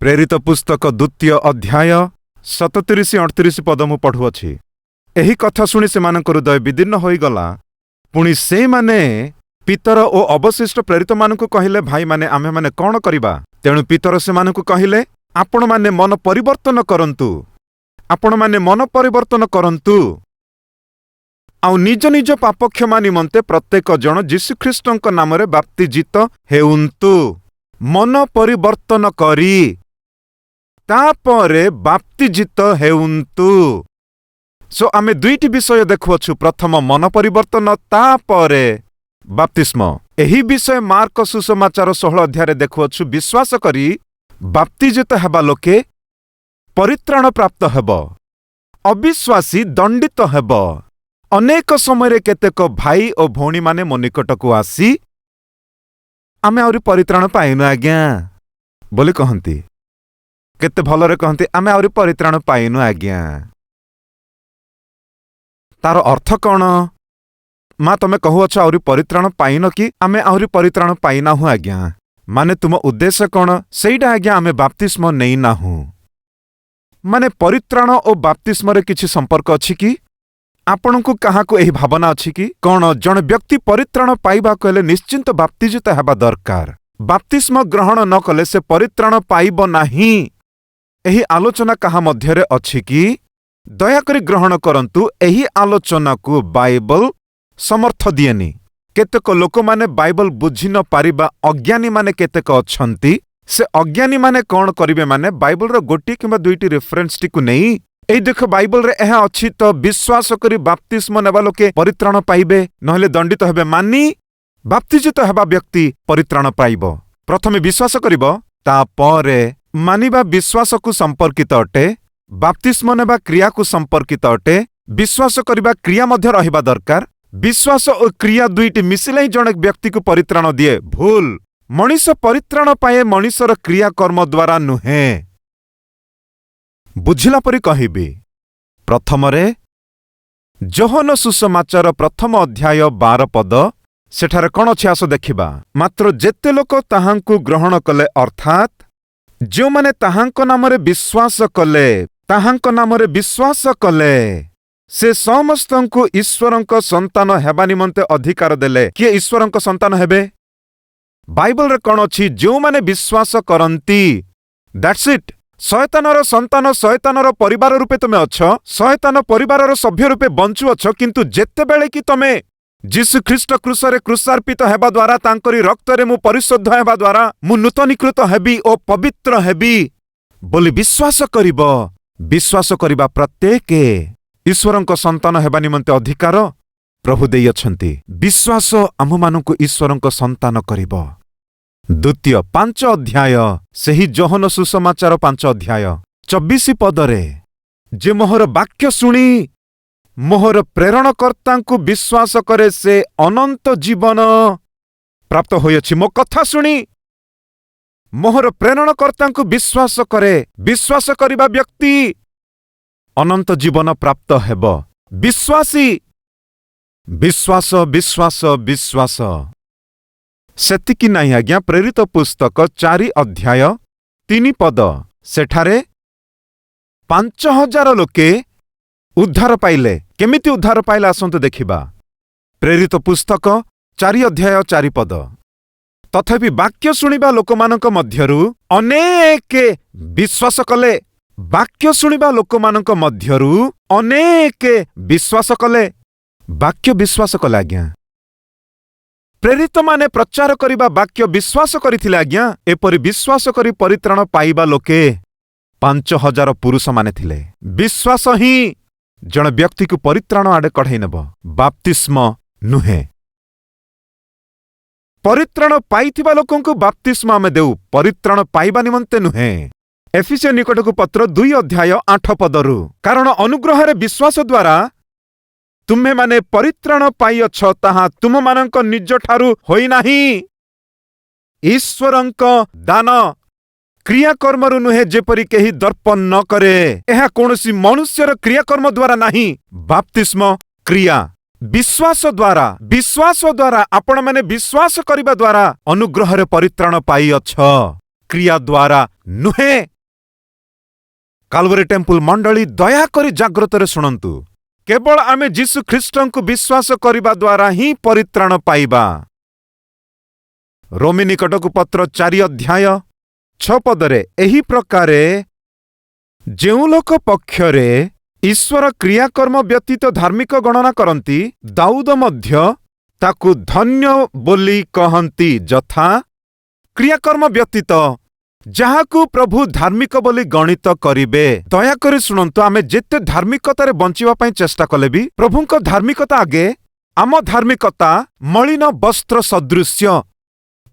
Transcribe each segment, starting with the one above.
प्रेरित पुस्तक द्वितीय अध्याय 37-38 पद मु पढ़ुअछि। एही कथा शुणी सेमानकर हृदय विदीर्ण होइगला। पुणी से माने पितर ओ अवशिष्ट प्रेरित मानकु कहिले, भाई माने आमे माने कौन करिबा? तेणु पितर सेमानकु कहिले, आपण माने मन परिवर्तन करंतु, आपण माने मन परिवर्तन करंतु आउ निज निज पाप क्षमा निमंते प्रत्येक जन जीशुख्रीष्टଙ୍କ नामरे बाप्तिजित हेउंतु। मन परिवर्तन करी तापरे बाप्तिजित हेउंतु। सो आमे दुईटी विषय देखुअछु। प्रथम मन परिवर्तन, तापरे बाप्तिस्म। एही विषय मार्क सुसमाचार 16 अध्याय देखुअछु। विश्वास करी बाप्तिजित हेबा लोके परित्राण प्राप्त हेब, अविश्वासी दंडित हेब। अनेक समय केतेक भाई और भौणी माने मो निकटकू आसी आमे आउरी परित्राण पाइनु आज्ञा बोली कहंती। केते भलरे कहंती, आमे आउरी परित्राण पाइनु आज्ञा। तार अर्थ कौन? माँ तमे कहुअछ आउरी परित्राण पाइन कि आमे आउरी परित्राण पाइनाहु आज्ञा। माने तुम उद्देश्य कौन? सेइडा आज्ञा आमे बाप्तिस्म नेइनाहु। माने परित्राण और बाप्तिस्म किछि संपर्क अछि कि? आपणकु काहाकु एही भावना अछि कि कौन जन व्यक्ति परित्राण पाइबा कहले निश्चिंत बाप्तिजित हेबा दरकार। बाप्तिस्म ग्रहण न कले से परित्राण पाइब नाही। एही आलोचना काहा मध्यरे अछि कि? दयाकरी ग्रहण करंतु। एही आलोचना को बाइबल समर्थ दिएनी। केतेक लोक माने बाइबल बुझी न पारिबा अज्ञानी माने केतेक अछंती। से अज्ञानी माने कौन करिवे? माने बाइबल रो गोटी किंबा दुईटी रेफरेंस टिकु नेई, एई देख बाइबल रे एहा अछि तो विश्वास करी बाप्तिस्म नेबा लोके परित्राण पाइबे, नहले दंडित हेबे। मानी बाप्तिजित हेबा व्यक्ति परित्राण पाइबो। प्रथमे विश्वास करिबो, तापरे मानिबा विश्वास को संपर्कित अटे। बाप्तिस्म नेबा क्रिया को संपर्कित अटे। विश्वास करिबा क्रिया मध्य रहिबा दरकार। विश्वास और क्रिया दुईटी मिसिले ही जणे व्यक्ति को परित्राण दिए। भूल। मनीष परित्राण पाए मनीषर क्रिया कर्म द्वारा नुहे। बुझिला परि कहिबी। प्रथमरे जोहन सुसमाचार प्रथम अध्याय 12 पद, सेठारे कौन अछि आस देखिबा। मात्र जेते लोक ताहांकु ग्रहण कले, अर्थात जो माने ताहांक नामरे विश्वास कले, ताहांक नामरे विश्वास कले, से समस्तंकु ईश्वरंक संतान हेबा निमंते अधिकार देले। किए ईश्वरंक संतान हेबे? बाइबल रे कौन अछि? जो माने विश्वास करंती। That's it. शयतानर संतान, शयतानर परिवार रूपे तमे अछ, शयतान परिवारर सभ्य रूपे बंचु अछ। किंतु जेतेबेले कि तमे जीशु ख्रीष्ट क्रूसरे क्रूसार्पित हेबा द्वारा, तांकरी रक्तरे मु परिशुद्ध हेबा द्वारा मु नूतनीकृत हेबी ओ पवित्र हेबी बोली विश्वास करिब। विश्वास करिबा प्रत्येके ईश्वरंक संतान हेबा निमंते अधिकार प्रभु देई अछंती। विश्वास आममानंकु ईश्वरंक संतान करिब। द्वितीय 5 अध्याय, सेही जोहन सुसमाचार 5 अध्याय 24 पदरे, जे मोहर वाक्य शुणी मोहर प्रेरणकर्तांकु विश्वास करे से अनंत जीवन प्राप्त होइछि। मो कथा शुणी मोहर प्रेरणकर्तांकु विश्वास करे। विश्वास करिबा व्यक्ति अनंत जीवन प्राप्त हेब। विश्वासी विश्वास विश्वास विश्वास सेतिकी नाही आज्ञा। प्रेरित पुस्तक 4 अध्याय 3 पद, सेठारे 5000 लोके उद्धार पाइले। केमिति उद्धार पाइले आसंतु देखिबा। प्रेरित पुस्तक 4 अध्याय 4 पद, तथापि वाक्य शुणिबा लोकमानक मध्यरु अनेके विश्वास कले। वाक्य शुणिबा लोकमानक मध्यरु अनेके विश्वास कले। वाक्य विश्वास कले आज्ञा। प्रेरित माने प्रचार करिबा वाक्य विश्वास करिथिले आज्ञा। एपरि विश्वास करी परित्राण पाइबा लोके 5000 पुरुष माने थिले। विश्वास ही जण व्यक्ति को परित्राण आडे कढाई नेब, बाप्तिस्म नुहे। परित्राण पाइथिबा लोकंकु बाप्तिस्म आमे देउ, परित्राण पाइबा निमंते नुहे। एफिसियो निकटकु पत्र 2 अध्याय 8 पदरु, कारण अनुग्रहरे विश्वास द्वारा तुम्हे माने परित्राण पाइअछ, ताहा तुम मानक निज ठारू होई नाही, ईश्वरंक दान। क्रियाकर्मरु नुहे, जेपरि केही दर्पण न करे। एहा कोनोसी मनुष्यर क्रियाकर्म द्वारा नाही। बाप्तिस्म क्रिया विश्वास द्वारा आपण माने विश्वास करिबा द्वारा अनुग्रहरे परित्राण पाइअछ। क्रिया द्वारा नुहे। କାଲବରୀ ଟେମ୍ପୁଲ ମଣ୍ଡଳୀ ଦୟାକରି ଜାଗ୍ରତରେ ଶୁଣନ୍ତୁ। କେବଳ ଆମେ ଯୀଶୁ ଖ୍ରୀଷ୍ଟଙ୍କୁ ବିଶ୍ୱାସ କରିବା ଦ୍ୱାରା ହିଁ ପରିତ୍ରାଣ ପାଇବା। ରୋମୀ ନିକଟକୁ ପତ୍ର 4 ଅଧ୍ୟାୟ 6 ପଦରେ ଏହି ପ୍ରକାରେ ଯେଉଁ ଲୋକ ପକ୍ଷରେ ଈଶ୍ୱର କ୍ରିୟାକର୍ମ ବ୍ୟତୀତ ଧାର୍ମିକ ଗଣନା କରନ୍ତି, ଦାଉଦ ମଧ୍ୟ ତାକୁ ଧନ୍ୟ ବୋଲି କହନ୍ତି, ଯଥା କ୍ରିୟାକର୍ମ ବ୍ୟତୀତ ଯାହାକୁ ପ୍ରଭୁ ଧାର୍ମିକ ବୋଲି ଗଣିତ କରିବେ। ଦୟାକରି ଶୁଣନ୍ତୁ, ଆମେ ଯେତେ ଧାର୍ମିକତାରେ ବଞ୍ଚିବା ପାଇଁ ଚେଷ୍ଟା କଲେ ବି ପ୍ରଭୁଙ୍କ ଧାର୍ମିକତା ଆଗେ ଆମ ଧାର୍ମିକତା ମଳିନ ବସ୍ତ୍ର ସଦୃଶ୍ୟ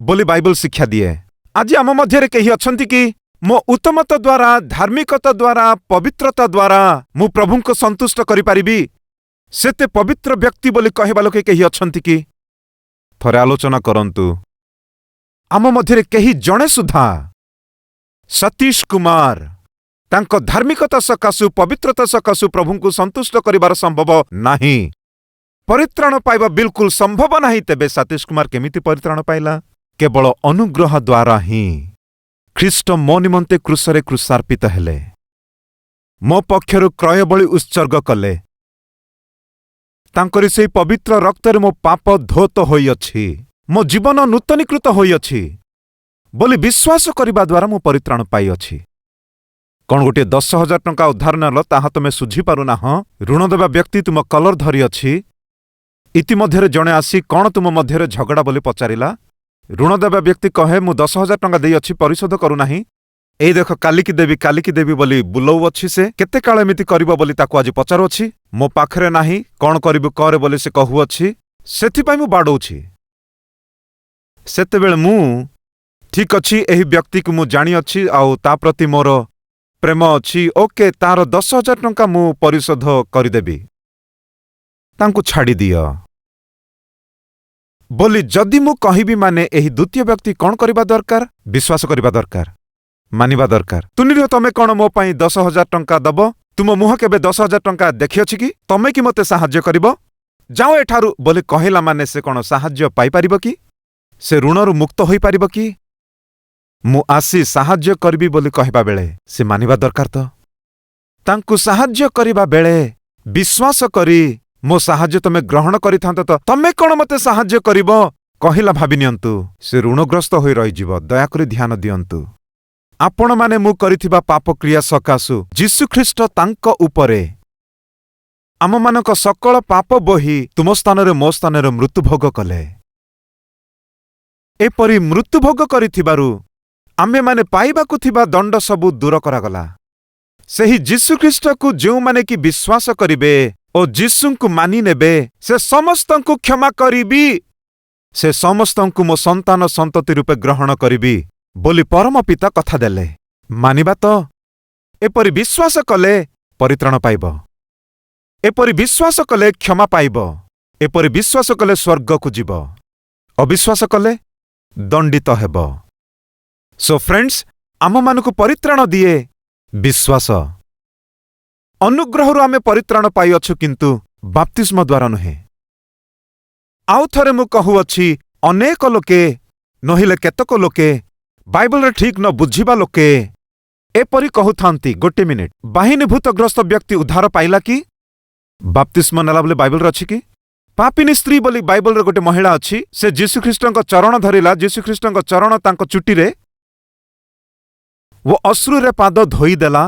ବୋଲି ବାଇବଲ ଶିକ୍ଷା ଦିଏ। ଆଜି ଆମ ମଧ୍ୟରେ କେହି ଅଛନ୍ତି କି ମୋ ଉତ୍ତମତା ଦ୍ୱାରା, ଧାର୍ମିକତା ଦ୍ୱାରା, ପବିତ୍ରତା ଦ୍ୱାରା ମୁଁ ପ୍ରଭୁଙ୍କୁ ସନ୍ତୁଷ୍ଟ କରିପାରିବି? ସେତେ ପବିତ୍ର ବ୍ୟକ୍ତି ବୋଲି କହିବା ଲୋକେ କେହି ଅଛନ୍ତି କି? ଥରେ ଆଲୋଚନା କରନ୍ତୁ। ଆମ ମଧ୍ୟରେ କେହି ଜଣେ ସୁଦ୍ଧା ସତୀଶ କୁମାର ତାଙ୍କ ଧାର୍ମିକତା ସକାଶୁ, ପବିତ୍ରତା ସକାଶୁ ପ୍ରଭୁଙ୍କୁ ସନ୍ତୁଷ୍ଟ କରିବାର ସମ୍ଭବ ନାହିଁ। ପରିତ୍ରାଣ ପାଇବା ବିଲକୁଲ ସମ୍ଭବ ନାହିଁ। ତେବେ ସତୀଶ କୁମାର କେମିତି ପରିତ୍ରାଣ ପାଇଲା? କେବଳ ଅନୁଗ୍ରହ ଦ୍ୱାରା ହିଁ। ଖ୍ରୀଷ୍ଟ ମୋ ନିମନ୍ତେ କ୍ରୁଶରେ କ୍ରୁଶାର୍ପିତ ହେଲେ, ମୋ ପକ୍ଷରୁ କ୍ରୟବଳି ଉତ୍ସର୍ଗ କଲେ। ତାଙ୍କରି ସେହି ପବିତ୍ର ରକ୍ତରେ ମୋ ପାପ ଧୋତ ହୋଇଅଛି, ମୋ ଜୀବନ ନୂତନୀକୃତ ହୋଇଅଛି ବୋଲି ବିଶ୍ୱାସ କରିବା ଦ୍ୱାରା ମୁଁ ପରିତ୍ରାଣ ପାଇଅଛି। କ'ଣ ଗୋଟିଏ 10,000 ଟଙ୍କା ଉଦ୍ଧାର ନେଲ, ତାହା ତମେ ଶୁଝିପାରୁନାହଁ? ଋଣ ଦେବା ବ୍ୟକ୍ତି ତୁମ କଲର ଧରିଅଛି। ଇତିମଧ୍ୟରେ ଜଣେ ଆସି କ'ଣ ତୁମ ମଧ୍ୟରେ ଝଗଡ଼ା ବୋଲି ପଚାରିଲା। ଋଣ ଦେବା ବ୍ୟକ୍ତି କହେ, ମୁଁ 10,000 ଟଙ୍କା ଦେଇଅଛି, ପରିଶୋଧ କରୁନାହିଁ। ଏଇ ଦେଖ କାଲିକି ଦେବି ବୋଲି ବୁଲଉଅଛି। ସେ କେତେ କାଳ ଏମିତି କରିବ ବୋଲି ତାକୁ ଆଜି ପଚାରୁଅଛି। ମୋ ପାଖରେ ନାହିଁ, କ'ଣ କରିବୁ କରେ ବୋଲି ସେ କହୁଅଛି, ସେଥିପାଇଁ ମୁଁ ବାଡ଼ଉଛି। ସେତେବେଳେ ମୁଁ ଠିକ୍ ଅଛି, ଏହି ବ୍ୟକ୍ତିକୁ ମୁଁ ଜାଣିଅଛି ଆଉ ତା ପ୍ରତି ମୋର ପ୍ରେମ ଅଛି, ଓକେ, ତାର 10,000 ଟଙ୍କା ମୁଁ ପରିଶୋଧ କରିଦେବି, ତାଙ୍କୁ ଛାଡ଼ିଦିଅ ବୋଲି ଯଦି ମୁଁ କହିବି, ମାନେ ଏହି ଦ୍ୱିତୀୟ ବ୍ୟକ୍ତି କ'ଣ କରିବା ଦରକାର? ବିଶ୍ୱାସ କରିବା ଦରକାର, ମାନିବା ଦରକାର। ତୁନିର ତମେ କ'ଣ ମୋ ପାଇଁ 10,000 ଟଙ୍କା ଦବ? ତୁମ ମୁହଁ କେବେ 10,000 ଟଙ୍କା ଦେଖିଅଛି କି? ତମେ କି ମୋତେ ସାହାଯ୍ୟ କରିବ? ଯାଅ ଏଠାରୁ ବୋଲି କହିଲା ମାନେ ସେ କ'ଣ ସାହାଯ୍ୟ ପାଇପାରିବ କି? ସେ ଋଣରୁ ମୁକ୍ତ ହୋଇପାରିବ କି? ମୁଁ ଆସି ସାହାଯ୍ୟ କରିବି ବୋଲି କହିବା ବେଳେ ସେ ମାନିବା ଦରକାର ତ। ତାଙ୍କୁ ସାହାଯ୍ୟ କରିବା ବେଳେ ବିଶ୍ୱାସ କରି ମୋ ସାହାଯ୍ୟ ତମେ ଗ୍ରହଣ କରିଥାନ୍ତ ତ, ତମେ କ'ଣ ମୋତେ ସାହାଯ୍ୟ କରିବ କହିଲା ଭାବି ନିଅନ୍ତୁ, ସେ ଋଣଗ୍ରସ୍ତ ହୋଇ ରହିଯିବ। ଦୟାକରି ଧ୍ୟାନ ଦିଅନ୍ତୁ। ଆପଣମାନେ ମୁଁ କରିଥିବା ପାପକ୍ରିୟା ସକାଶୁ ଯୀଶୁଖ୍ରୀଷ୍ଟ ତାଙ୍କ ଉପରେ ଆମମାନଙ୍କ ସକଳ ପାପ ବୋହି ତୁମ ସ୍ଥାନରେ ମୋ ସ୍ଥାନରେ ମୃତ୍ୟୁଭୋଗ କଲେ। ଏପରି ମୃତ୍ୟୁଭୋଗ କରିଥିବାରୁ ଆମେମାନେ ପାଇବାକୁ ଥିବା ଦଣ୍ଡ ସବୁ ଦୂର କରାଗଲା। ସେହି ଯୀଶୁଖ୍ରୀଷ୍ଟକୁ ଯେଉଁମାନେ କି ବିଶ୍ୱାସ କରିବେ ଓ ଯୀଶୁଙ୍କୁ ମାନି ନେବେ, ସେ ସମସ୍ତଙ୍କୁ କ୍ଷମା କରିବି, ସେ ସମସ୍ତଙ୍କୁ ମୋ ସନ୍ତାନ ସନ୍ତତି ରୂପେ ଗ୍ରହଣ କରିବି ବୋଲି ପରମ ପିତା କଥା ଦେଲେ। ମାନିବା ତ? ଏପରି ବିଶ୍ୱାସ କଲେ ପରିତ୍ରାଣ ପାଇବ, ଏପରି ବିଶ୍ୱାସ କଲେ କ୍ଷମା ପାଇବ, ଏପରି ବିଶ୍ୱାସ କଲେ ସ୍ୱର୍ଗକୁ ଯିବ, ଅବିଶ୍ୱାସ କଲେ ଦଣ୍ଡିତ ହେବ। ସୋ ଫ୍ରେଣ୍ଡସ୍, ଆମମାନଙ୍କୁ ପରିତ୍ରାଣ ଦିଏ ବିଶ୍ୱାସ। ଅନୁଗ୍ରହରୁ ଆମେ ପରିତ୍ରାଣ ପାଇଅଛୁ, କିନ୍ତୁ ବାପ୍ତିସ୍ମ ଦ୍ୱାରା ନୁହେଁ। ଆଉ ଥରେ ମୁଁ କହୁଅଛି, ଅନେକ ଲୋକେ ନହେଲେ କେତେକ ଲୋକେ ବାଇବଲରେ ଠିକ୍ ନ ବୁଝିବା ଲୋକେ ଏପରି କହୁଥାନ୍ତି। ଗୋଟେ ମିନିଟ୍, ବାହିନୀଭୂତଗ୍ରସ୍ତ ବ୍ୟକ୍ତି ଉଦ୍ଧାର ପାଇଲା କି? ବାପ୍ତିସ୍ମ ନେଲା ବୋଲି ବାଇବଲରେ ଅଛି କି? ପାପିନୀ ସ୍ତ୍ରୀ ବୋଲି ବାଇବଲରେ ଗୋଟେ ମହିଳା ଅଛି, ସେ ଯୀଶୁଖ୍ରୀଷ୍ଟଙ୍କ ଚରଣ ଧରିଲା, ଯୀଶୁଖ୍ରୀଷ୍ଟଙ୍କ ଚରଣ ତାଙ୍କ ଚୁଟିରେ ଓ ଅଶ୍ରୁରେ ପାଦ ଧୋଇଦେଲା,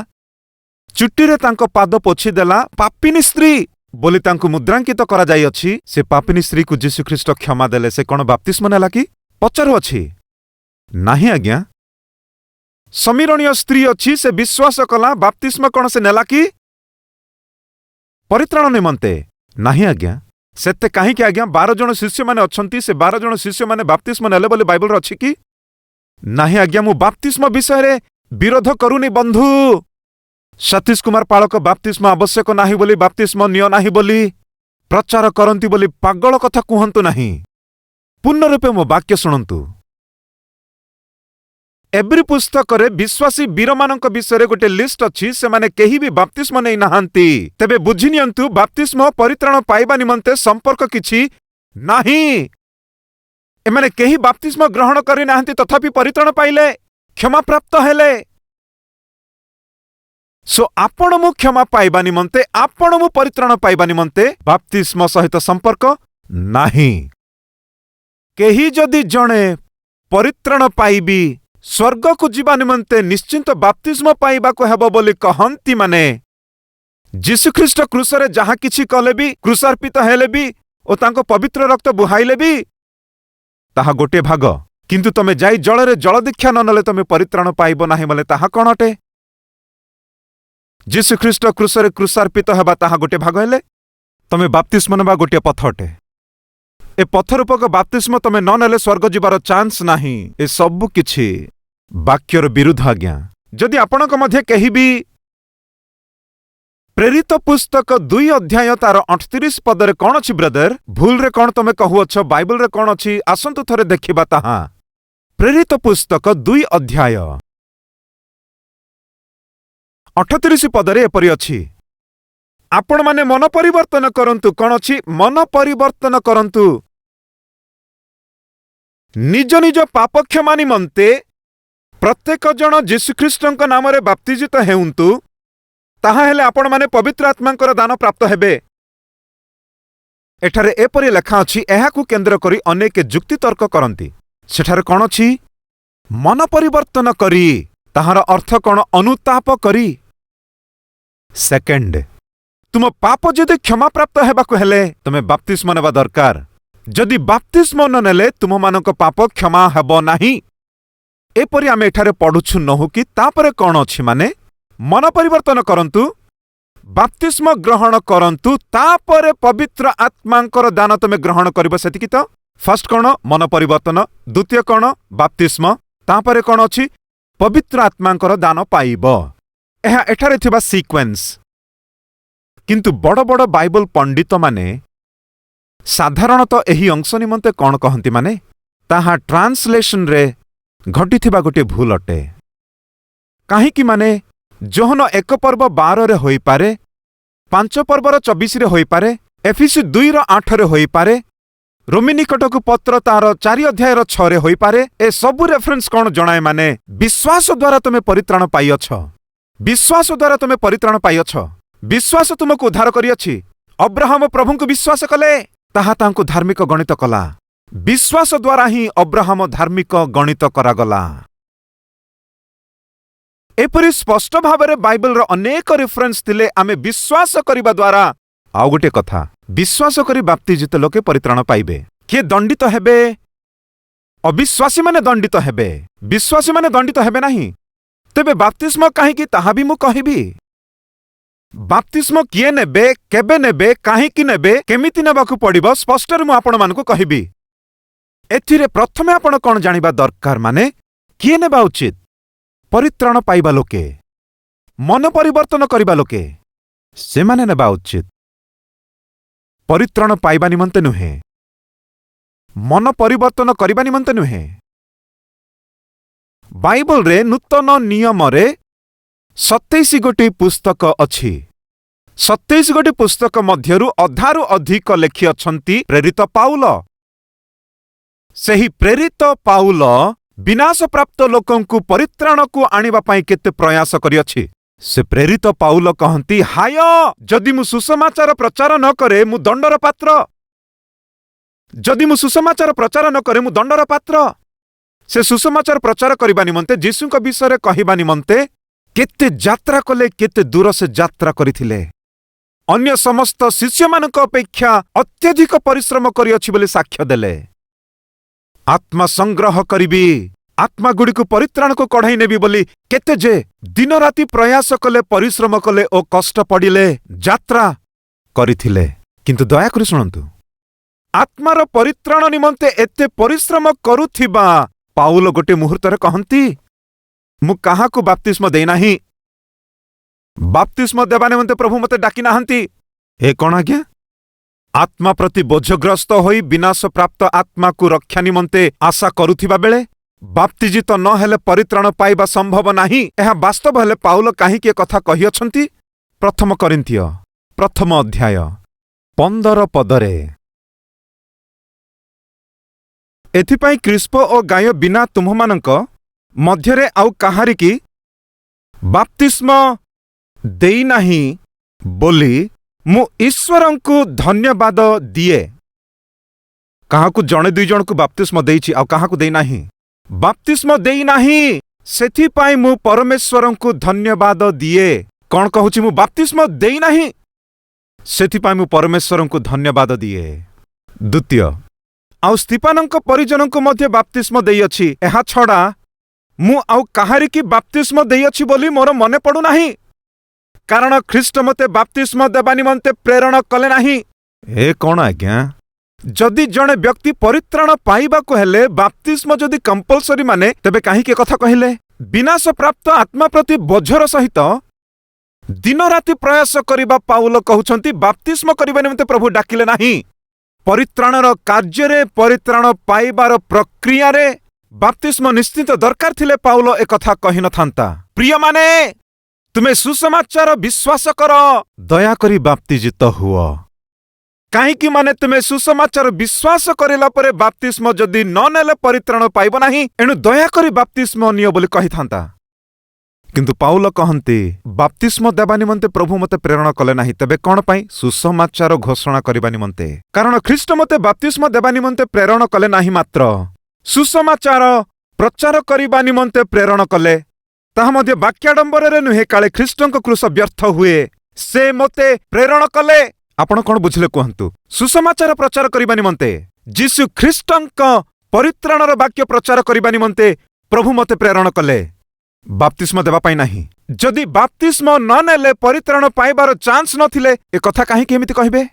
ଚୁଟିରେ ତାଙ୍କ ପାଦ ପୋଛିଦେଲା। ପାପିନୀ ସ୍ତ୍ରୀ ବୋଲି ତାଙ୍କୁ ମୁଦ୍ରାଙ୍କିତ କରାଯାଇଅଛି। ସେ ପାପିନୀ ସ୍ତ୍ରୀକୁ ଯୀଶୁଖ୍ରୀଷ୍ଟ କ୍ଷମା ଦେଲେ। ସେ କ'ଣ ବାପ୍ତିସ୍ମ ନେଲା କି? ପଚାରୁଅଛି। ନାହିଁ ଆଜ୍ଞା। ସମୀରଣୀୟ ସ୍ତ୍ରୀ ଅଛି, ସେ ବିଶ୍ୱାସ କଲା, ବାପ୍ତିସ୍ମ କ'ଣ ସେ ନେଲା କି? ପରିତ୍ରାଣ ନିମନ୍ତେ? ନାହିଁ ଆଜ୍ଞା। ସେତେ କାହିଁକି ଆଜ୍ଞା? 12 ଜଣ ଶିଷ୍ୟମାନେ ଅଛନ୍ତି, ସେ 12 ଜଣ ଶିଷ୍ୟମାନେ ବାପ୍ତିସ୍ମ ନେଲେ ବୋଲି ବାଇବଲରେ ଅଛି କି? ନାହିଁ ଆଜ୍ଞା। ମୁଁ ବାପ୍ତିସ୍ମ ବିଷୟରେ ବିରୋଧ କରୁନି ବନ୍ଧୁ। ସତୀଶ କୁମାର ପାଳକ ବାପ୍ତିସ୍ମ ଆବଶ୍ୟକ ନାହିଁ ବୋଲି, ବାପ୍ତିସ୍ମ ନିଅ ନାହିଁ ବୋଲି ପ୍ରଚାର କରନ୍ତି ବୋଲି ପାଗଳ କଥା କୁହନ୍ତୁ ନାହିଁ। ପୂର୍ଣ୍ଣ ରୂପେ ମୋ ବାକ୍ୟ ଶୁଣନ୍ତୁ। ଏବ୍ରୀ ପୁସ୍ତକରେ ବିଶ୍ୱାସୀ ବୀରମାନଙ୍କ ବିଷୟରେ ଗୋଟେ ଲିଷ୍ଟ ଅଛି, ସେମାନେ କେହି ବି ବାପ୍ତିସ୍ମ ନେଇ ନାହାନ୍ତି। ତେବେ ବୁଝିନିଅନ୍ତୁ, ବାପ୍ତିସ୍ମ ପରିତ୍ରାଣ ପାଇବା ନିମନ୍ତେ ସମ୍ପର୍କ କିଛି ନାହିଁ। ଏମାନେ କେହି ବାପ୍ତିସ୍ମ ଗ୍ରହଣ କରିନାହାନ୍ତି, ତଥାପି ପରିତ୍ରାଣ ପାଇଲେ, କ୍ଷମାପ୍ରାପ୍ତ ହେଲେ। सो आपण मु क्षमा पाइबा निमंते आपण मु परित्राण पाइबा निमंते बाप्तिस्म सहित संपर्क नाही। केही जदि जणे परित्राण पाइबी स्वर्ग को जीवा निमंते निश्चिंत बाप्तिस्म पाइबा को हेबो बोली कहंती माने जीशुख्रीष्ट क्रूसरे जहा किछि कले भी क्रूसार्पित हेले भी ओ तांको पवित्र रक्त बुहाइले भी ताहा गोटे भाग, किंतु तमे जाई जलरे जल दीक्षा न नले तमे परित्राण पाइबो नाही बोले ताहा कौन अटे? जीशुख्रीष्ट क्रूसरे क्रूसार्पित हेबा ताहा गोटे भाग हेले तमे बाप्तिस्म नेबा गोटे पथ अटे। ए पथरूपक बाप्तिस्म तमे न नेले स्वर्ग जीवार चांस नाही। ए सबु किछि वाक्यर विरुद्ध आज्ञा। जदि आपणक मध्य केही भी प्रेरित पुस्तक 2 अध्याय तार 38 पदरे कौन अछि ब्रदर? भूल रे कौन तमे कहूअछ? बाइबल रे कौन अछि? आसंतु थरे देखिबा ताहा। प्रेरित पुस्तक 2 अध्याय 38 पदरे एपरि अछि, आपण माने मन परिवर्तन करंतु। कौन अछि? मन परिवर्तन करंतु, निज निज पाप क्षमा निमंते प्रत्येक जन जीशुख्रीष्टଙ୍କ नामरे बाप्तिजित हेउंतु, ताहा हेले आपण माने पवित्र आत्मांकर दान प्राप्त हेबे। एठारे एपरि लेखा अछि, एहाकु केंद्र करी अनेक जुक्ति तर्क करंती। सेठारे कौन अछि? मन परिवर्तन करी, ताहार अर्थ कौन? अनुताप करी। सेकेंड, तुम पाप जदि क्षमा प्राप्त हेबाकु हेले तमे बाप्तिस्म नेबा दरकार। जदि बाप्तिस्म न नेले तुम मानक पाप क्षमा हेबो नाही। एपरि आमे एठारे पढुछु नहु कि तापरे कौन अछि? माने मन परिवर्तन करंतु, बाप्तिस्म ग्रहण करंतु, तापरे पवित्र आत्मांकर दान तमे ग्रहण करिबो। सेतिकी तो फर्स्ट कौन? मन परिवर्तन। द्वितीय कौन? बाप्तिस्म। तापरे कौन अछि? पवित्र आत्मांकर दान पाइबो। एहा एठारे थिबा सीक्वेंस। किंतु बड़ बड़ बाइबल पंडित माने साधारणतः एही अंश निमंते कौन कहंती? माने ताहा ट्रांसलेशन रे घटिथिबा गोटे भूल अटे। काहीकि माने जोहन 1 पर्व 12 रे होई पारे, 5 पर्वर 24 रे होई पारे, एफिसी 2 रो 8 रे होई पारे, रोमी निकटकु पत्र तार 4 अध्याय रो 6 रे होई पारे। ए सबु रेफरेंस कौन जणाए? माने विश्वास द्वारा तमे परित्राण पाइअछ। विश्वास द्वारा तमे परित्राण पाइअछ। विश्वास तुमको उद्धार करिअछि। अब्राहम प्रभुଙ୍କୁ विश्वास कले, ताहा तांको धार्मिक गणित कला। विश्वास द्वारा ही अब्राहम धार्मिक गणित करागला। एपरि स्पष्ट भावरे बाइबल रो अनेक रेफरेंस थिले आमे विश्वास करिबा द्वारा। आउ गोटे कथा, विश्वास करी बाप्तिजित लोके परित्राण पाइबे। किए दंडित हेबे? अविश्वासी माने दंडित हेबे, विश्वासी माने दंडित हेबे नाही। तेबे बाप्तिस्म काहीकि ताहा भी मु कहिबी। बाप्तिस्म किए नेबे, केबे नेबे, काहीकि नेबे, केमिति नेबाकु पड़िबो स्पष्टरे मु आपण मानकु कहिबी। एथिरे प्रथमे आपण कोन जानिबा दरकार? माने किए नेबा उचित? परित्राण पाइबा लोके, मन परिवर्तन करिबा लोके, से माने नेबा उचित। परित्राण पाइबा निमंते नुहे, मन परिवर्तन करिबा निमंते नुहे। बाइबल रे नूतन नियम रे 27 गोटी पुस्तक अछि। 27 गोटी पुस्तक मध्यरु अधारु अधिक लेखि अछंती प्रेरित पाउल। सेही प्रेरित पाउल विनाश प्राप्त लोकंकु परित्राण को आनिबा पई केते प्रयास करिअछि। से प्रेरित पाउल कहंती, हाय जदि मु सुसमाचार प्रचार न करे मु दंडर पात्र। जदि मु सुसमाचार प्रचार न करे मु दंडर पात्र। से सुसमाचार प्रचार करिबा निमंते जीशुଙ୍କ विषय कहिबा निमंते केते यात्रा कले, केते दूर से यात्रा करिथिले। अन्य समस्त शिष्य मानक अपेक्षा अत्यधिक परिश्रम करिअछि बोली साक्ष्य देले। आत्मा संग्रह करिबी, आत्मा गुडी को परित्राण को कढाई नेबी बोली केते जे दिन राति प्रयास कले, परिश्रम कले ओ कष्ट पडिले, यात्रा करिथिले। किंतु दया करि सुनंतु, आत्मार परित्राण निमंते एते परिश्रम करुथिबा पाउल गोटे मुहूर्त रे कहंती, मु काहाकु बाप्तिस्म देई नाही। बाप्तिस्म देबा निमंते प्रभु मते डाकी नाहंती। ए कोन आज्ञा? आत्मा प्रति बोझग्रस्त होई विनाश प्राप्त आत्मा को रक्षा निमंते आशा करुथिबा बेले बाप्तिजित न हेले परित्राण पाइबा संभव नाही। एहा वास्तव हेले पाउल काहीकि कथा कहि अछंती। प्रथम करिन्थिय 1 अध्याय 15 पदरे, एथिपाई क्रिस्प ओ गाय बिना तुम्हमानंक मध्यरे आउ काहारिकी बाप्तिस्म देई नाही बोली मु ईश्वरंकु धन्यवाद दिए। काहाकु जणे दुई जणकु बाप्तिस्म देइछि आ काहाकु देई नाही। बाप्तिस्म देई नाही सेथि पाई मु परमेश्वरंकु धन्यवाद दिए। कौन कहूछि मु बाप्तिस्म देई नाही सेथि पाई मु परमेश्वरंकु धन्यवाद दिए। द्वितीय आउ स्तिफानंक परिजनंकु मध्ये बाप्तिस्म देई अछि। एहा छडा मु आउ काहारि की बाप्तिस्म देई अछि बोली मोर मने पडु नाही, कारण ख्रीष्ट मते बाप्तिस्म देबा निमंते प्रेरण कले नाही। ए कोन आज्ञा, जदि जणे व्यक्ति परित्राण पाइबाको हेले बाप्तिस्म जदि कंपलसरी माने तेबे काहे के कथा कहिले? विनाश प्राप्त आत्मा प्रति बोझर सहित दिन राति प्रयास करिबा पाउल कहउछंती बाप्तिस्म करिबा निमंते प्रभु डाकिले नाही। परित्राणर कार्य परित्राण पाइबार प्रक्रिया रे बाप्तिस्म निश्चित दरकार थिले पाउल एक कथा कहि न थांता। प्रिय माने तुमे सुसमाचार विश्वास कर, दया करी बाप्तिजित हुओ। काहेकि माने तुमे सुसमाचार विश्वास करिला परे बाप्तिस्म जदि न नेले परित्राण पाइब नाही, एणु दया करी बाप्तिस्म नियो बोली कहि थांता। किंतु पाउल कहंती बाप्तिस्म देबा निमंते प्रभु मते प्रेरणा कले नाही। तेबे कोन पई? सुसमाचार घोषणा करिबा निमंते। कारण ख्रीष्ट मते बाप्तिस्म देबा निमंते प्रेरणा कले नाही, मात्र सुसमाचार प्रचार करिबा निमंते प्रेरणा कले। ताहा मध्ये वाक्याडंबर रे नुहे काले ख्रीष्टंक क्रूस व्यर्थ हुए, से मते प्रेरणा कले। आपण कोन बुझले कहंतु? सुसमाचार प्रचार करिबा निमंते जीशु ख्रीष्टंक परित्राणर वाक्य प्रचार करिबा निमंते प्रभु मते प्रेरणा कले, बाप्तिस्म देबा पाई नाही। जदि बाप्तिस्म न नेले परित्राण पाइबार चांस नथिले ए कथा काहे केमिति कहिबे?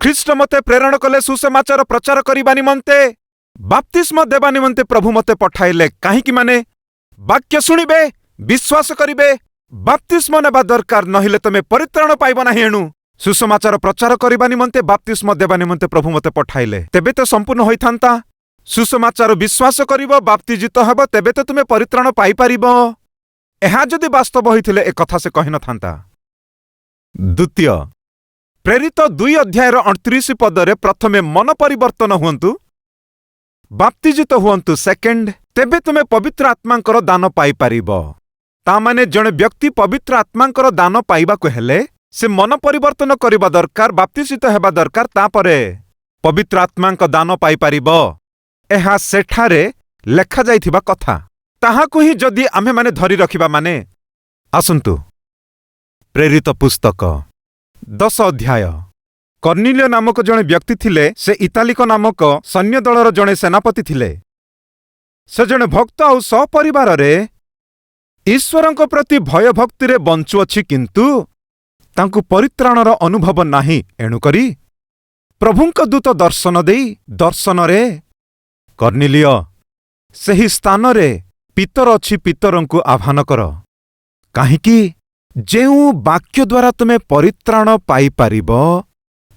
ख्रीष्ट मते प्रेरणा कले सुसमाचार प्रचार करिबा निमंते, बाप्तिस्म देबा निमंते प्रभु मते पठाइले। काहेकि माने वाक्य सुनिबे, विश्वास करिबे, बाप्तिस्म नेबा दरकार, नहिले तमे परित्राण पाइब नाही। एणु सुसमाचार प्रचार करिबा निमंते बाप्तिस्म देबा निमंते प्रभु मते पठाइले। तेबे तो संपूर्ण होइथांता। सुसमाचार विश्वास करिबो, बाप्तिजित हेबो, तेबे तो तुमे परित्राण पाई पारिबो। एहा जदि वास्तव होइथिले ए कथा से कहि न थांता। द्वितीय प्रेरित 2 अध्यायर 38 पदरे प्रथमे मन परिवर्तन हुअन्तु, बाप्तिजित हुअन्तु। सेकेंड, तेबे तुमे पवित्र आत्मांकर दान पाई पारिबो। ता माने जणे व्यक्ति पवित्र आत्मांकर दान पाइबाको हेले से मन परिवर्तन करिबा दरकार, बाप्तिजित हेबा दरकार, तापरे पवित्र आत्मांक दान पाई पारिबो। एहा सेठारे लेखा जाइथिबा कथा, ताहाकु ही जदि आमे माने धरी रखिबा माने आसंतु प्रेरित पुस्तक 10 अध्याय। कर्निलियो नामक जणे व्यक्ति थिले, से इतालिक नामक सैन्य दलर जणे सेनापति थिले। से जणे भक्त आउ सपरिवार रे ईश्वरंक प्रति भय भक्ति रे बंचुअछि, किंतु तांकु परित्राणर अनुभव नाही। एणुकरी प्रभुंक दूत दर्शन देई दर्शन रे कर्निलियो सेही स्थान रे पितर अछि, पितरंकु आह्वान कर, काहेकि जेउ वाक्य द्वारा तुमे परित्राण पाई पारिबो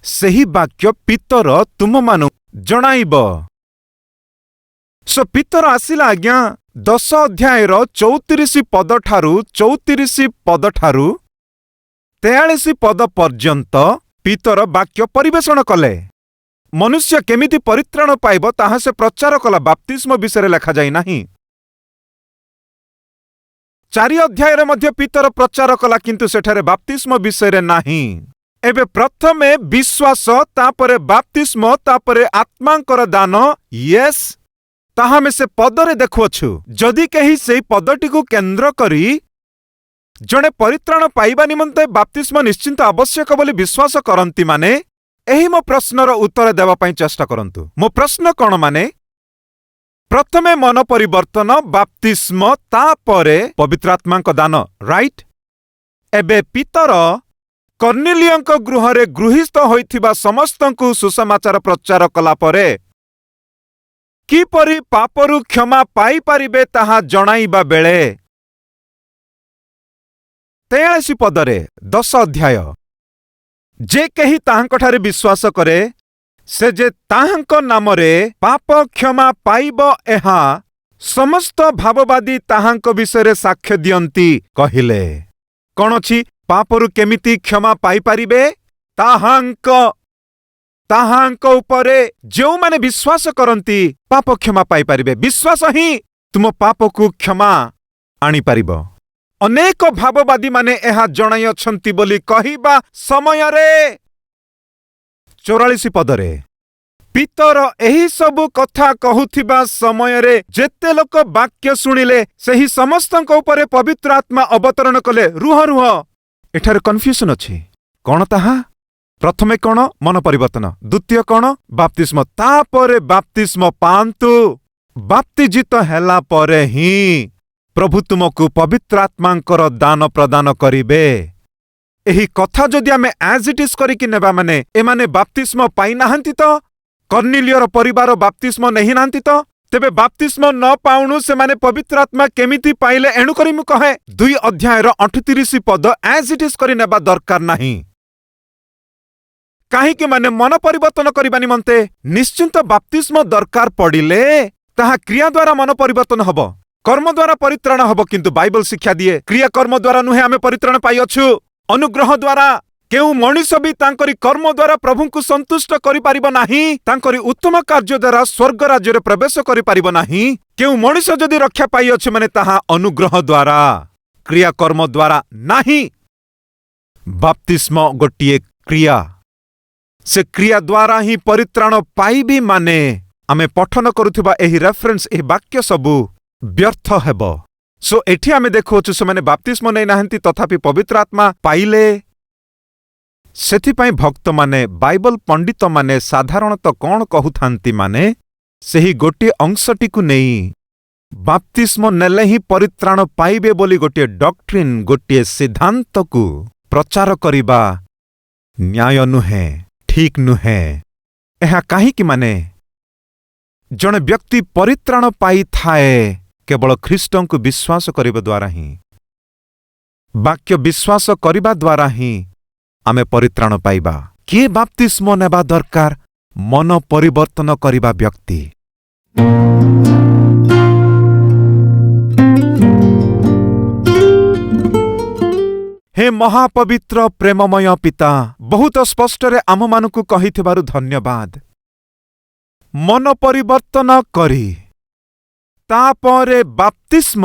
सेही वाक्य पितर तुम मानु जणाइब। सो पितर आसिला आज्ञा 10 अध्यायर 34 पद ठारू 34 पद ठारू 43 पद पर्यंत पितर वाक्य परिवेषण कले। मनुष्य केमिति परित्राण पाइब ताहा से प्रचार कला। बाप्तिस्म विषय लेखा जाई नाही। 4 अध्याय मध्य पितर प्रचार कला, किंतु सेठारे बाप्तिस्म विषय नाही। एबे प्रथमे विश्वास, तापरे बाप्तिस्म, तापरे आत्मांकर दान। यस, ताहा में से पदरे देखुअछु। जदि कही से पदटी को केंद्र करी जणे परित्राण पाइबा निमंते बाप्तिस्म निश्चिंत आवश्यक बोली विश्वास करंती माने एही मो प्रश्नर उत्तर देवा पई चेष्टा करंतु। मो प्रश्न कोन माने? प्रथमे मन परिवर्तन, बाप्तिस्म, तापरे पवित्र आत्मांक दान, राइट? एबे पितर कर्निलियोंक गृहरे गृहीस्थ होइथिबा समस्तंकु सुसमाचार प्रचार कला परे किपरि पापरु क्षमा पाई पारिबे ताहा जणाइबा बेले 43 पदरे 10 अध्याय, जे केही ताहांकठारे विश्वास करे से जे ताहांक नामरे पाप क्षमा पाइब, एहा समस्त भाववादी ताहांक विषय साक्ष्य दियंती कहिले। कौन अछि? पापरु केमिति क्षमा पाई पारिबे? ताहांक उपरे जो माने विश्वास करंती पाप क्षमा पाई पारिबे। विश्वास ही तुम पाप को क्षमा आनी पारिबो। ଅନେକ ଭାବବାଦୀମାନେ ଏହା ଜଣାଇଅଛନ୍ତି ବୋଲି କହିବା ସମୟରେ 44 ପଦରେ ପିତର ଏହି ସବୁ କଥା କହୁଥିବା ସମୟରେ ଯେତେ ଲୋକ ବାକ୍ୟ ଶୁଣିଲେ ସେହି ସମସ୍ତଙ୍କ ଉପରେ ପବିତ୍ର ଆତ୍ମା ଅବତରଣ କଲେ। ରୁହ ଏଠାରେ କନଫ୍ୟୁଜନ ଅଛି। କଣ ତାହା? ପ୍ରଥମେ କଣ? ମନ ପରିବର୍ତ୍ତନ। ଦ୍ୱିତୀୟ କଣ? ବାପ୍ତିସ୍ମ। ତାପରେ ବାପ୍ତିସ୍ମ ପାଆନ୍ତୁ। ବାପ୍ତିଜିତ ହେଲା ପରେ ହିଁ ପ୍ରଭୁ ତୁମକୁ ପବିତ୍ର ଆତ୍ମାଙ୍କର ଦାନ ପ୍ରଦାନ କରିବେ। ଏହି କଥା ଯଦି ଆମେ ଆଜ୍ ଇଟ୍ ଇଜ୍ କରିକି ନେବା ମାନେ ଏମାନେ ବାପ୍ତିସ୍ମ ପାଇନାହାନ୍ତି ତ? କର୍ଣ୍ଣିଲିୟର ପରିବାର ବାପ୍ତିସ୍ମ ନେଇନାହାନ୍ତି ତ? ତେବେ ବାପ୍ତିସ୍ମ ନ ପାଉଣୁ ସେମାନେ ପବିତ୍ର ଆତ୍ମା କେମିତି ପାଇଲେ? ଏଣୁକରି ମୁଁ କହେ 2 ଅଧ୍ୟାୟର 38 ପଦ ଆଜ୍ ଇଟ୍ ଇଜ୍ କରି ନେବା ଦରକାର ନାହିଁ। କାହିଁକି ମାନେ ମନ ପରିବର୍ତ୍ତନ କରିବା ନିମନ୍ତେ ନିଶ୍ଚିନ୍ତ ବାପ୍ତିସ୍ମ ଦରକାର ପଡ଼ିଲେ ତାହା କ୍ରିୟା ଦ୍ୱାରା ମନ ପରିବର୍ତ୍ତନ ହବ, କର୍ମ ଦ୍ୱାରା ପରିତ୍ରାଣ ହବ। କିନ୍ତୁ ବାଇବଲ ଶିକ୍ଷା ଦିଏ କ୍ରିୟା କର୍ମ ଦ୍ୱାରା ନୁହେଁ ଆମେ ପରିତ୍ରାଣ ପାଇଅଛୁ, ଅନୁଗ୍ରହ ଦ୍ୱାରା। କେଉଁ ମଣିଷ ବି ତାଙ୍କରି କର୍ମ ଦ୍ୱାରା ପ୍ରଭୁଙ୍କୁ ସନ୍ତୁଷ୍ଟ କରିପାରିବ ନାହିଁ, ତାଙ୍କରି ଉତ୍ତମ କାର୍ଯ୍ୟ ଦ୍ୱାରା ସ୍ୱର୍ଗ ରାଜ୍ୟରେ ପ୍ରବେଶ କରିପାରିବ ନାହିଁ। କେଉଁ ମଣିଷ ଯଦି ରକ୍ଷା ପାଇଅଛି ମାନେ ତାହା ଅନୁଗ୍ରହ ଦ୍ୱାରା, କ୍ରିୟା କର୍ମ ଦ୍ୱାରା ନାହିଁ। ବାପ୍ତିସ୍ମ ଗୋଟିଏ କ୍ରିୟା, ସେ କ୍ରିୟା ଦ୍ୱାରା ହିଁ ପରିତ୍ରାଣ ପାଇବି ମାନେ ଆମେ ପଠନ କରୁଥିବା ଏହି ରେଫରେନ୍ସ, ଏହି ବାକ୍ୟ ସବୁ ବ୍ୟର୍ଥ ହେବ। ସୋ ଏଠି ଆମେ ଦେଖୁଅଛୁ ସେମାନେ ବାପ୍ତିସ୍ମ ନେଇନାହାନ୍ତି ତଥାପି ପବିତ୍ର ଆତ୍ମା ପାଇଲେ। ସେଥିପାଇଁ ଭକ୍ତମାନେ, ବାଇବଲ ପଣ୍ଡିତମାନେ ସାଧାରଣତଃ କଣ କହୁଥାନ୍ତି ମାନେ ସେହି ଗୋଟିଏ ଅଂଶଟିକୁ ନେଇ ବାପ୍ତିସ୍ମ ନେଲେ ହିଁ ପରିତ୍ରାଣ ପାଇବେ ବୋଲି ଗୋଟିଏ ଡକ୍ଟ୍ରିନ୍, ଗୋଟିଏ ସିଦ୍ଧାନ୍ତକୁ ପ୍ରଚାର କରିବା ନ୍ୟାୟ ନୁହେଁ, ଠିକ୍ ନୁହେଁ। ଏହା କାହିଁକି ମାନେ ଜଣେ ବ୍ୟକ୍ତି ପରିତ୍ରାଣ ପାଇଥାଏ କେବଳ ଖ୍ରୀଷ୍ଟଙ୍କୁ ବିଶ୍ୱାସ କରିବା ଦ୍ୱାରା ହିଁ। ବାକ୍ୟ ବିଶ୍ୱାସ କରିବା ଦ୍ୱାରା ହିଁ ଆମେ ପରିତ୍ରାଣ ପାଇବା। କିଏ ବାପ୍ତିସ୍ମ ନେବା ଦରକାର? ମନ ପରିବର୍ତ୍ତନ କରିବା ବ୍ୟକ୍ତି। ହେ ମହାପବିତ୍ର ପ୍ରେମମୟ ପିତା, ବହୁତ ସ୍ପଷ୍ଟରେ ଆମମାନଙ୍କୁ କହିଥିବାରୁ ଧନ୍ୟବାଦ। ମନ ପରିବର୍ତ୍ତନ କରି ତାପରେ ବାପ୍ତିସ୍ମ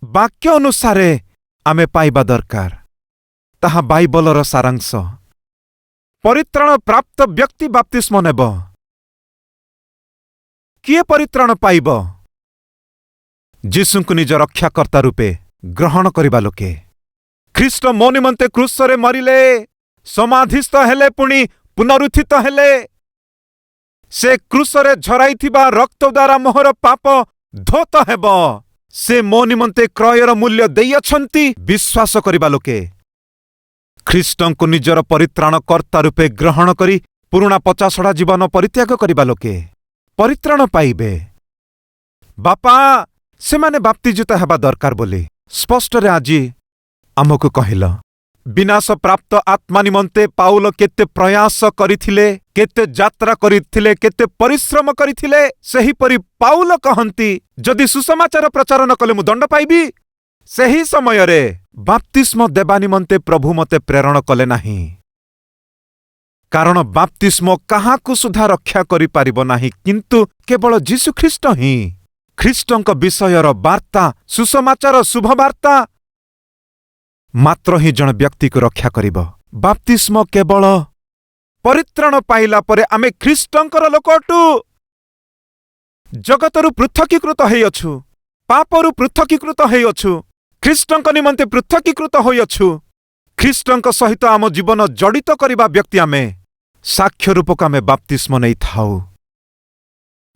ବାକ୍ୟ ଅନୁସାରେ ଆମେ ପାଇବା ଦରକାର। ତାହା ବାଇବଲର ସାରାଂଶ। ପରିତ୍ରାଣ ପ୍ରାପ୍ତ ବ୍ୟକ୍ତି ବାପ୍ତିସ୍ମ ନେବ। କିଏ ପରିତ୍ରାଣ ପାଇବ? ଯୀଶୁଙ୍କୁ ନିଜ ରକ୍ଷାକର୍ତ୍ତା ରୂପେ ଗ୍ରହଣ କରିବା ଲୋକେ। ଖ୍ରୀଷ୍ଟ ମୋ ନିମନ୍ତେ କ୍ରୁଶରେ ମରିଲେ, ସମାଧିସ୍ଥ ହେଲେ, ପୁଣି ପୁନରୁତ୍ଥିତ ହେଲେ। ସେ କ୍ରୁଶରେ ଝରାଇଥିବା ରକ୍ତ ଦ୍ୱାରା ମୋହର ପାପ ଧୋତ ହେବ। ସେ ମୋ ନିମନ୍ତେ କ୍ରୟର ମୂଲ୍ୟ ଦେଇଅଛନ୍ତି। ବିଶ୍ୱାସ କରିବା ଲୋକେ ଖ୍ରୀଷ୍ଟଙ୍କୁ ନିଜର ପରିତ୍ରାଣ କର୍ତ୍ତା ରୂପେ ଗ୍ରହଣ କରି ପୁରୁଣା ପଚାସଢ଼ା ଜୀବନ ପରିତ୍ୟାଗ କରିବା ଲୋକେ ପରିତ୍ରାଣ ପାଇବେ। ବାପା, ସେମାନେ ବାପ୍ତିଜିତ ହେବା ଦରକାର ବୋଲି ସ୍ପଷ୍ଟରେ ଆଜି ଆମକୁ କହିଲ। ବିନାଶ ପ୍ରାପ୍ତ ଆତ୍ମା ନିମନ୍ତେ ପାଉଲ କେତେ ପ୍ରୟାସ କରିଥିଲେ, କେତେ ଯାତ୍ରା କରିଥିଲେ, କେତେ ପରିଶ୍ରମ କରିଥିଲେ। ସେହିପରି ପାଉଲ କହନ୍ତି ଯଦି ସୁସମାଚାର ପ୍ରଚାର ନ କଲେ ମୁଁ ଦଣ୍ଡ ପାଇବି। ସେହି ସମୟରେ ବାପ୍ତିସ୍ମ ଦେବା ନିମନ୍ତେ ପ୍ରଭୁ ମୋତେ ପ୍ରେରଣ କଲେ ନାହିଁ, କାରଣ ବାପ୍ତିସ୍ମ କାହାକୁ ସୁଦ୍ଧା ରକ୍ଷା କରିପାରିବ ନାହିଁ, କିନ୍ତୁ କେବଳ ଯୀଶୁଖ୍ରୀଷ୍ଟ ହିଁ। ଖ୍ରୀଷ୍ଟଙ୍କ ବିଷୟର ବାର୍ତ୍ତା, ସୁସମାଚାର, ଶୁଭବାର୍ତ୍ତା ମାତ୍ର ହିଁ ଜଣେ ବ୍ୟକ୍ତିକୁ ରକ୍ଷା କରିବ। ବାପ୍ତିସ୍ମ କେବଳ ପରିତ୍ରାଣ ପାଇଲା ପରେ ଆମେ ଖ୍ରୀଷ୍ଟଙ୍କର ଲୋକ ଅଟୁ। ଜଗତରୁ ପୃଥକୀକୃତ ହେଇଅଛୁ, ପାପରୁ ପୃଥକୀକୃତ ହେଇଅଛୁ, ଖ୍ରୀଷ୍ଟଙ୍କ ନିମନ୍ତେ ପୃଥକୀକୃତ ହୋଇଅଛୁ। ଖ୍ରୀଷ୍ଟଙ୍କ ସହିତ ଆମ ଜୀବନ ଜଡ଼ିତ କରିବା ବ୍ୟକ୍ତି ଆମେ। ସାକ୍ଷ୍ୟ ରୂପକ ଆମେ ବାପ୍ତିସ୍ମ ନେଇଥାଉ।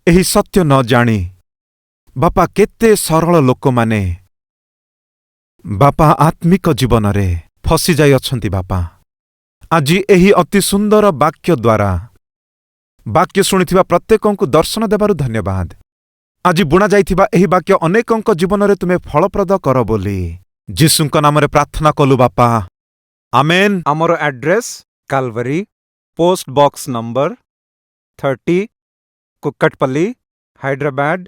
ଏହି ସତ୍ୟ ନ ଜାଣି ବାପା କେତେ ସରଳ ଲୋକମାନେ ବାପା ଆତ୍ମିକ ଜୀବନରେ ଫସି ଯାଇଅଛନ୍ତି। ବାପା, ଆଜି ଏହି ଅତି ସୁନ୍ଦର ବାକ୍ୟ ଦ୍ୱାରା ବାକ୍ୟ ଶୁଣିଥିବା ପ୍ରତ୍ୟେକଙ୍କୁ ଦର୍ଶନ ଦେବାରୁ ଧନ୍ୟବାଦ। ଆଜି ବୁଣାଯାଇଥିବା ଏହି ବାକ୍ୟ ଅନେକଙ୍କ ଜୀବନରେ ତୁମେ ଫଳପ୍ରଦ କର ବୋଲି ଯୀଶୁଙ୍କ ନାମରେ ପ୍ରାର୍ଥନା କଲୁ ବାପା, ଆମେନ୍। ଆମର address Calvary, post box number 30, Kukatpally, Hyderabad